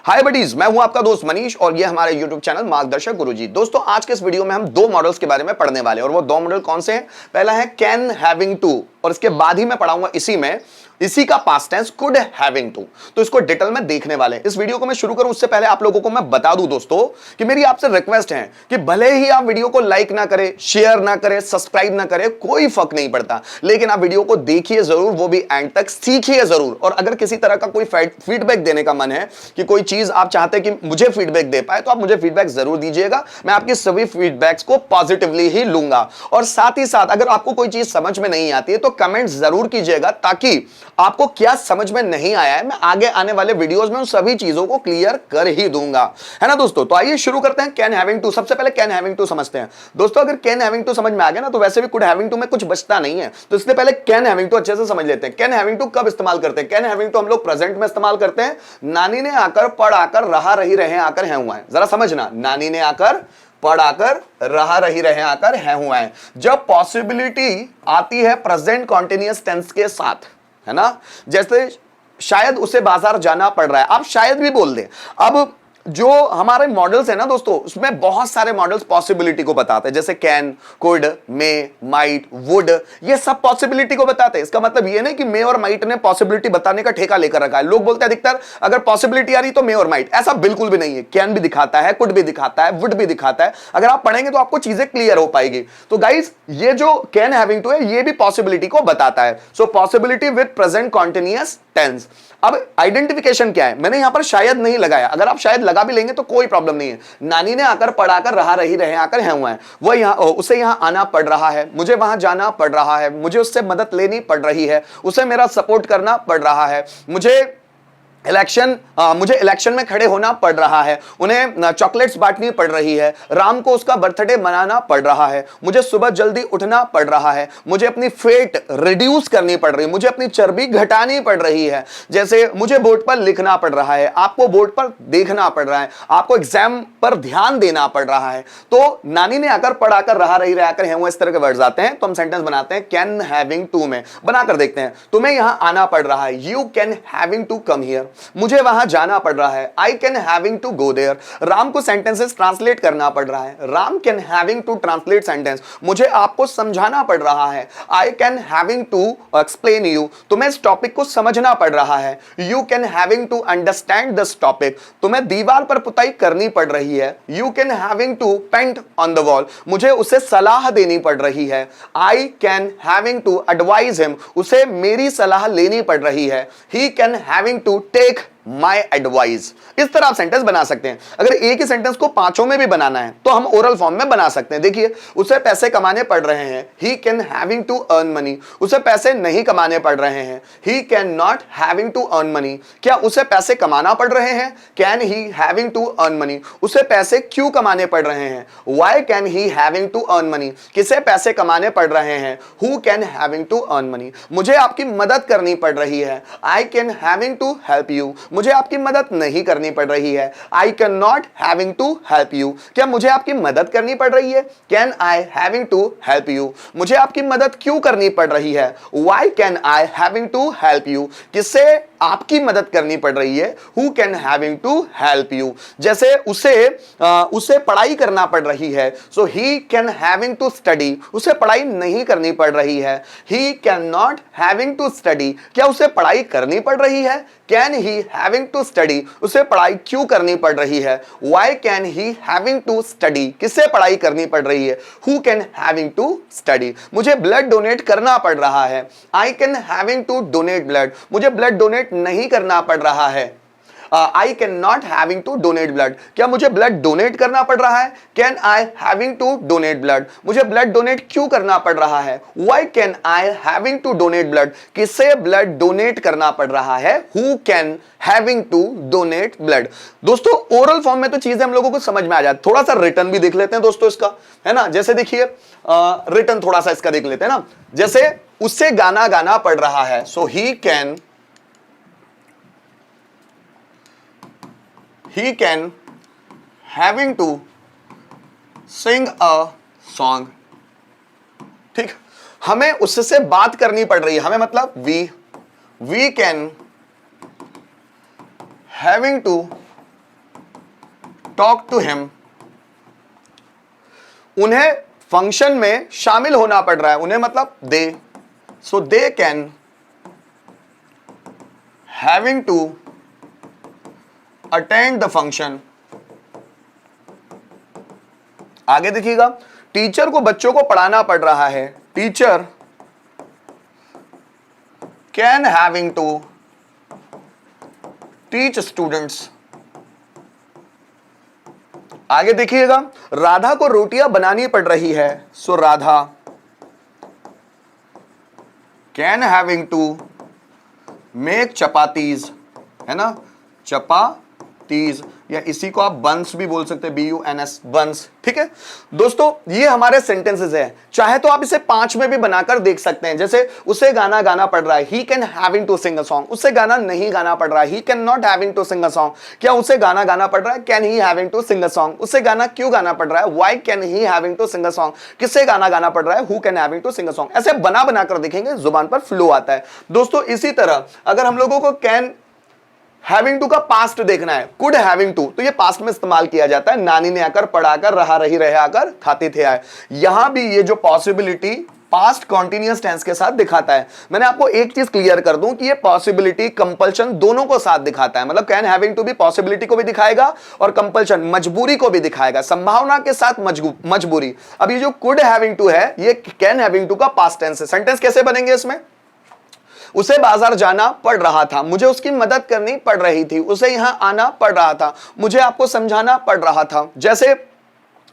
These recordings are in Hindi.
हाय बडीज, मैं हूं आपका दोस्त मनीष और ये हमारे YouTube चैनल मार्गदर्शक गुरुजी। दोस्तों आज के इस वीडियो में हम दो मॉडल्स के बारे में पढ़ने वाले हैं और वो दो मॉडल कौन से हैं? पहला है कैन हैविंग टू और इसके बाद ही मैं पढ़ाऊंगा इसी का past tense could having to. तो इसको डिटेल में देखने वाले हैं। इस वीडियो को मैं शुरू करूं उससे पहले आप लोगों को मैं बता दूं दोस्तों कि मेरी आपसे रिक्वेस्ट है कि भले ही आप वीडियो को लाइक ना करें, शेयर ना करें, सब्सक्राइब ना करें, कोई फर्क नहीं पड़ता, लेकिन आप वीडियो को देखिए जरूर, वो भी एंड तक सीखिए जरूर। और अगर किसी तरह का कोई फीडबैक देने का मन है कि कोई चीज आप चाहते हैं कि मुझे फीडबैक दे पाए, तो आप मुझे फीडबैक जरूर दीजिएगा। मैं आपकी सभी फीडबैक्स को पॉजिटिवली ही लूंगा। और साथ ही साथ अगर आपको कोई चीज समझ में नहीं आती है तो कमेंट जरूर कीजिएगा, ताकि आपको क्या समझ में नहीं आया है मैं आगे आने वाले वीडियोस में उन सभी चीजों को क्लियर कर ही दूंगा, है ना दोस्तों। तो आइए शुरू करते हैं कैन हैविंग टू। सबसे पहले कैन हैविंग टू समझते हैं दोस्तों। अगर कैन हैविंग टू समझ में आ गया ना, तो वैसे भी कुड हैविंग टू में कुछ बचता नहीं है। तो इसलिए पहले कैन हैविंग टू अच्छे से समझ लेते हैं। कैन हैविंग टू कब इस्तेमाल करते हैं? कैन हैविंग टू हम लोग प्रेजेंट में इस्तेमाल करते हैं। नानी ने आकर, पढ़ आकर, रहा, रही, रहे, आकर, है, हुआ है। जरा समझना, नानी ने आकर, पढ़ आकर, रहा, रही, रहे, आकर, है, हुआ है। जब पॉसिबिलिटी आती है प्रेजेंट कॉन्टिन्यूअस टेंस के साथ, है ना, जैसे शायद उसे बाजार जाना पड़ रहा है, आप शायद भी बोल दें। अब जो हमारे मॉडल्स है ना दोस्तों, उसमें बहुत सारे मॉडल्स पॉसिबिलिटी को बताते हैं, जैसे can, could, may, might, would, ये सब पॉसिबिलिटी को बताते हैं। इसका मतलब ये नहीं कि मे और माइट ने पॉसिबिलिटी बताने का ठेका लेकर रखा है। लोग बोलते हैं अधिकतर अगर पॉसिबिलिटी आ रही तो मे और माइट, ऐसा बिल्कुल भी नहीं है। कैन भी दिखाता है, कुड भी दिखाता है, वुड भी दिखाता है। अगर आप पढ़ेंगे तो आपको चीजें क्लियर हो पाएगी। तो गाइज, ये जो कैन हैविंग टू है, ये भी पॉसिबिलिटी को बताता है। So possibility with present continuous tense. अब आइडेंटिफिकेशन क्या है? मैंने यहां पर शायद नहीं लगाया, अगर आप शायद लगा भी लेंगे तो कोई प्रॉब्लम नहीं है। नानी ने आकर, पढ़ाकर, रहा, रही, रहे, आकर, है, हुआ है। वो उसे यहां आना पड़ रहा है, मुझे वहां जाना पड़ रहा है, मुझे उससे मदद लेनी पड़ रही है, उसे मेरा सपोर्ट करना पड़ रहा है, मुझे इलेक्शन में खड़े होना पड़ रहा है, उन्हें चॉकलेट्स बांटनी पड़ रही है, राम को उसका बर्थडे मनाना पड़ रहा है, मुझे सुबह जल्दी उठना पड़ रहा है, मुझे अपनी फेट रिड्यूस करनी पड़ रही है, मुझे अपनी चर्बी घटानी पड़ रही है, जैसे मुझे बोर्ड पर लिखना पड़ रहा है, आपको बोर्ड पर देखना पड़ रहा है, आपको एग्जाम पर ध्यान देना पड़ रहा है। तो नानी ने आकर, पढ़ाकर, रहा, रही, रहे, आकर, है, हुआ, इस तरह के वर्ड्स आते हैं। तो हम सेंटेंस बनाते हैं कैन हैविंग टू में। बनाकर देखते हैं। तुम्हें यहां आना पड़ रहा है, you can having to come here. मुझे वहां जाना पड़ रहा है, I can having to go there. Ram को सेंटेंसेस ट्रांसलेट करना पड़ रहा है, Ram can having to translate sentence. मुझे आपको समझाना पड़ रहा है, I can having to explain you. तुम्हें इस टॉपिक को समझना पड़ रहा है, you can having to understand this topic. तुम्हें दीवार पर पुताई करनी पड़ रही है, you can having to paint on the wall. मुझे उसे सलाह देनी पड़ रही है, I can having to advise him. उसे मेरी सलाह लेनी पड़ रही है, he can having to take my advice. इस तरह आप सेंटेंस बना सकते हैं। अगर एक ही सेंटेंस को पांचों में भी बनाना है तो हम ओरल फॉर्म में बना सकते हैं। देखिए, उसे पैसे कमाने पड़ रहे हैं, he can having to earn money. उसे पैसे नहीं कमाने पड़ रहे हैं, he can not having to earn money. क्या उसे पैसे कमाना पड़ रहे हैं? Can he having to earn money. उसे पैसे क्यों कमाने पड़ रहे हैं? Why can he having to earn money. किसे पैसे कमाने पड़ रहे हैं? Who can having to earn money. मुझे आपकी मदद करनी पड़ रही है, I can having to help you. मुझे आपकी मदद नहीं करनी पड़ रही है, I can not having to help you. क्या मुझे आपकी मदद करनी पड़ रही है? Can I having to help you. मुझे आपकी मदद क्यों करनी पड़ रही है? Why can I having to help you. किससे आपकी मदद करनी पड़ रही है? Who can having to help you. जैसे उसे पढ़ाई करना पड़ रही है, सो he can having to study. उसे पढ़ाई नहीं करनी पड़ रही है, he can not having to study. क्या उसे पढ़ाई करनी पड़ रही है? Can he having to study. उसे पढ़ाई क्यों करनी पड़ रही है? Why can he having to study. किससे पढ़ाई करनी पड़ रही है? Who can having to study. मुझे ब्लड डोनेट करना पड़ रहा है, I can having to donate blood. मुझे ब्लड डोनेट नहीं करना पड़ रहा है, I can not having to donate blood. क्या मुझे ब्लड डोनेट करना पड़ रहा है? Can I having to donate blood. मुझे ब्लड डोनेट क्यों करना पड़ रहा है? Why can I having to donate blood. किससे ब्लड डोनेट करना पड़ रहा है? Who can having to donate blood. दोस्तों, ओरल फॉर्म में तो चीजें हम लोगों को समझ में आ जाती। थोड़ा सा रिटर्न भी देख लेते हैं दोस्तों इसका, है ना। जैसे देखिए, रिटर्न थोड़ा सा इसका देख लेते हैं ना। जैसे उससे गाना गाना पड़ रहा है, सो he can having to sing a song। ठीक, हमें उससे बात करनी पड़ रही है, हमें मतलब we can having to talk to him, उन्हें फंक्शन में शामिल होना पड़ रहा है, उन्हें मतलब they, so they can having to attend the function. आगे देखिएगा, टीचर को बच्चों को पढ़ाना पड़ रहा है, teacher can having to teach students. आगे देखिएगा, राधा को रोटियां बनानी पड़ रही है, so Radha can having to make chapatis, है ना, चपातीज, या इसी को आप बंस भी बोल सकते हैं, BUNS, बंस। ठीक है दोस्तों, ये हमारे सेंटेंसेस है। चाहे तो आप इसे 5 में भी बनाकर देख सकते हैं, जैसे उसे गाना गाना पड़ रहा है, he can having to sing a song, उसे गाना नहीं गाना पड़ रहा है, he can not having to sing a song. क्या उसे गाना गाना पड़ रहा है, can he having to sing a song. उसे गाना क्यों गाना पड़ रहा है, why can he having to sing a song. किससे गाना गाना पड़ रहा है, who can having to sing a song. ऐसे बना बनाकर देखेंगे, जुबान पर फ्लो आता है। दोस्तों इसी तरह अगर हम लोगों को कैन हैविंग टू का पास्ट देखना है, कुड हैविंग टू, तो ये पास्ट में इस्तेमाल किया जाता है, नानी ने आकर, पढ़ाकर, रहा रही रहे आकर, खाते थे आए। यहां भी ये जो पॉसिबिलिटी पास्ट कॉन्टिन्यूअस टेंस के साथ दिखाता है। मैंने आपको एक चीज क्लियर कर दूं कि ये पॉसिबिलिटी कंपल्शन दोनों को साथ दिखाता है, मतलब कैन हैविंग टू भी पॉसिबिलिटी को भी दिखाएगा और कंपल्शन मजबूरी को भी दिखाएगा, संभावना के साथ मजबूरी। अब ये जो कुड हैविंग टू है, ये कैन हैविंग टू का पास्ट टेंस है। सेंटेंस कैसे बनेंगे इसमें, उसे बाजार जाना पड़ रहा था, मुझे उसकी मदद करनी पड़ रही थी, उसे यहां आना पड़ रहा था, मुझे आपको समझाना पड़ रहा था। जैसे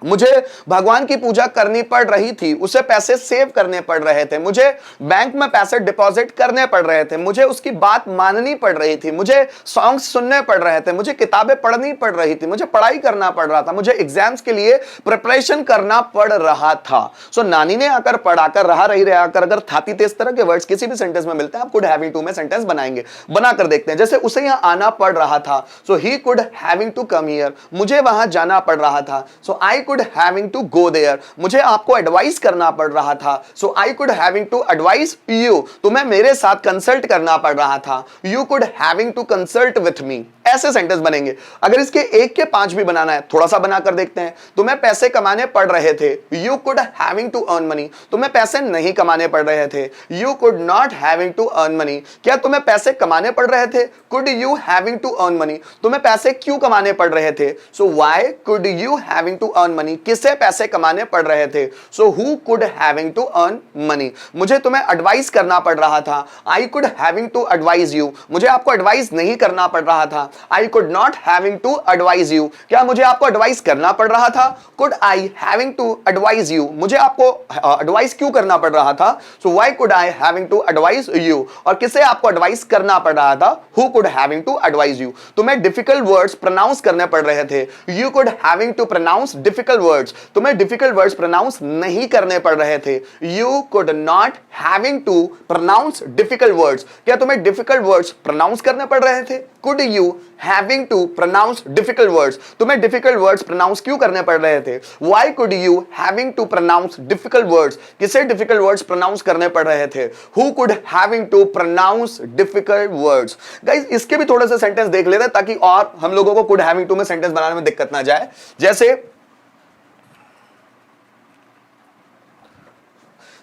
मुझे भगवान की पूजा करनी पड़ रही थी, उसे पैसे सेव करने पड़ रहे थे, मुझे बैंक में पैसे डिपॉजिट करने पड़ रहे थे, मुझे उसकी बात माननी पड़ रही थी, मुझे सॉन्ग्स सुनने पड़ रहे थे, मुझे किताबें पढ़नी पड़ रही थी, मुझे पढ़ाई करना पड़ रहा था, मुझे एग्जाम्स के लिए प्रिपरेशन करना पड़ रहा था। सो नानी ने आकर, पढ़ाकर, रहा रही रहा कर, अगर थाती तेज तरह के वर्ड्स किसी भी सेंटेंस में मिलते हैं, आप कुड हैविंग टू में सेंटेंस बनाएंगे। बनाकर देखते हैं, जैसे उसे यहां आना पड़ रहा था, so he could having to come here, मुझे वहां जाना पड़ रहा था, so I could having to go there, मुझे आपको एडवाइस करना पड़ रहा था, so I could having to advice you, तुम्हें मेरे साथ कंसल्ट करना पड़ रहा था, you could having to consult with me. ऐसे सेंटेंस बनेंगे। अगर इसके 1 के 5 भी बनाना है, थोड़ा सा बनाकर देखते हैं। तुम्हें पैसे कमाने पड़ रहे थे, you could having to earn money, तुम्हें पैसे नहीं कमाने पड़ रहे थे, you could not having to earn money. क्या तुम्हें पैसे कमाने पड़ रहे थे, could you having to earn money, तुम्हें पैसे क्यों कमाने पड़ रहे थे, so why could you having to earn money, किससे पैसे कमाने पड़ रहे थे, so who could having to earn money. मुझे तुम्हें एडवाइस करना पड़ रहा था, I could having to advice you, मुझे आपको एडवाइस नहीं करना पड़ रहा था, I could not having to advice you, क्या मुझे आपको एडवाइस करना पड़ रहा था, could I having to advice you, मुझे आपको एडवाइस क्यों करना पड़ रहा था, so why could I having to advice you, और किसे आपको एडवाइस करना पड़ रहा था, who could having to advice you. तुम्हें डिफिकल्ट वर्ड्स प्रोनाउंस करने पड़ रहे थे, you could having to pronounce difficult words, तुम्हें डिफिकल्ट वर्ड्स प्रोनाउंस नहीं करने पड़ रहे थे, you could not having to pronounce difficult words, क्या तुम्हें डिफिकल्ट वर्ड्स प्रोनाउंस करने पड़ रहे थे, could you having to pronounce difficult words, तुम्हें डिफिकल्ट वर्ड्स प्रोनाउंस क्यों करने पड़ रहे थे, why could you having to pronounce difficult words, किसे डिफिकल्ट वर्ड्स प्रोनाउंस करने पड़ रहे थे, who could having to pronounce difficult words. Guys इसके भी थोड़े से सेंटेंस देख लेते हैं ताकि और हम लोगों को कुड हैविंग टू में सेंटेंस बनाने में दिक्कत ना जाए।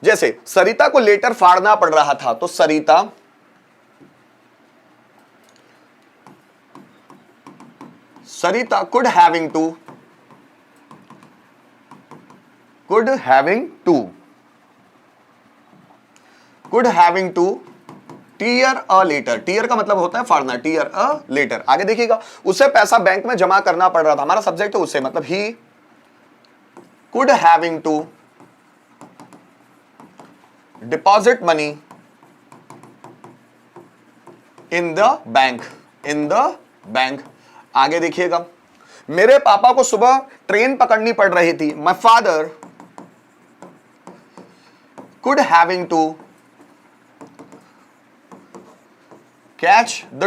जैसे सरिता को लेटर फाड़ना पड़ रहा था, तो Sarita could having to tear a letter, tear का मतलब होता है फाड़ना, टीयर अ लेटर। आगे देखिएगा, उसे पैसा बैंक में जमा करना पड़ रहा था, हमारा सब्जेक्ट है उसे, मतलब he could having to deposit money in the bank. आगे देखिएगा, मेरे पापा को सुबह ट्रेन पकड़नी पड़ रही थी, my father could having to catch the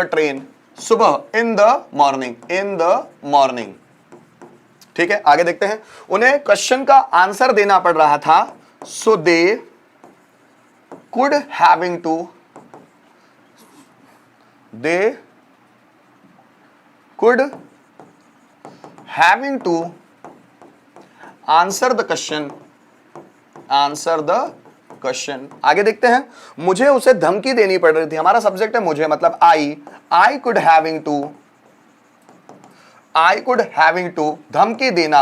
train सुबह इन द मॉर्निंग। ठीक है, आगे देखते हैं, उन्हें क्वेश्चन का आंसर देना पड़ रहा था, so they could having to could having to answer the question। आगे देखते हैं, मुझे उसे धमकी देनी पड़ रही थी, हमारा सब्जेक्ट है मुझे, मतलब I could having to धमकी देना,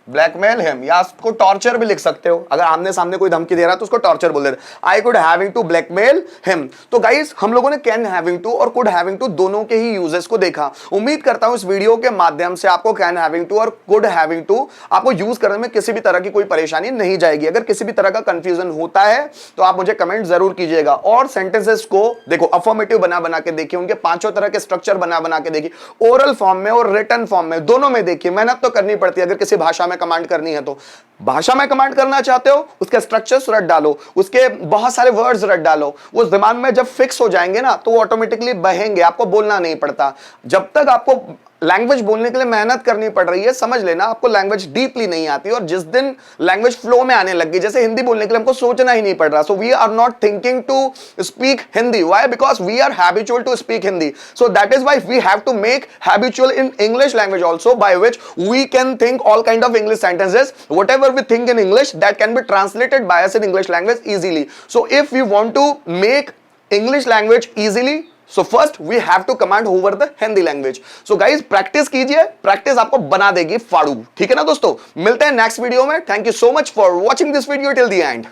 ब्लैकमेल हिम, या उसको टॉर्चर भी लिख सकते हो, अगर आमने सामने कोई धमकी दे रहा है तो उसको टॉर्चर बोल देते। I could having to blackmail him. तो गाइस हम लोगों ने कैन हैविंग टू और कुड हैविंग टू दोनों के ही यूजेस को देखा। उम्मीद करता हूं इस वीडियो के माध्यम से आपको कैन हैविंग टू और कुड हैविंग टू आपको यूज करने में किसी भी तरह की कोई परेशानी नहीं जाएगी। अगर किसी भी तरह का कंफ्यूजन होता है तो आप मुझे कमेंट जरूर कीजिएगा। और सेंटेंसेस को देखो, अफर्मेटिव बना बना के देखिए, उनके पांचों तरह के स्ट्रक्चर बना बना के देखिए, ओरल फॉर्म में और रिटन फॉर्म में, दोनों में देखिए। मेहनत तो करनी पड़ती है अगर किसी भाषा में कमांड करनी है तो। भाषा में कमांड करना चाहते हो, उसके स्ट्रक्चर्स रट डालो, उसके बहुत सारे वर्ड्स रट डालो, वो दिमाग में जब फिक्स हो जाएंगे ना तो ऑटोमेटिकली बहेंगे, आपको बोलना नहीं पड़ता। जब तक आपको लैंग्वेज बोलने के लिए मेहनत करनी पड़ रही है, समझ लेना आपको लैंग्वेज डीपली नहीं आती। और जिस दिन लैंग्वेज फ्लो में आने लगी, जैसे हिंदी बोलने के लिए हमको सोचना ही नहीं पड़ रहा, so we are not thinking to speak Hindi. Why? Because we are habitual to speak Hindi. So that is why we have to make habitual in English language also, by which we can think all kind of English sentences. Whatever we think in English, that can be translated by us in English language easily. So if we want to make English language easily, so first we have to command over the Hindi language. So guys, practice कीजिए, practice आपको बना देगी फाड़ू। ठीक है ना दोस्तों, मिलते हैं नेक्स्ट वीडियो में। Thank you so much for watching this video till the end.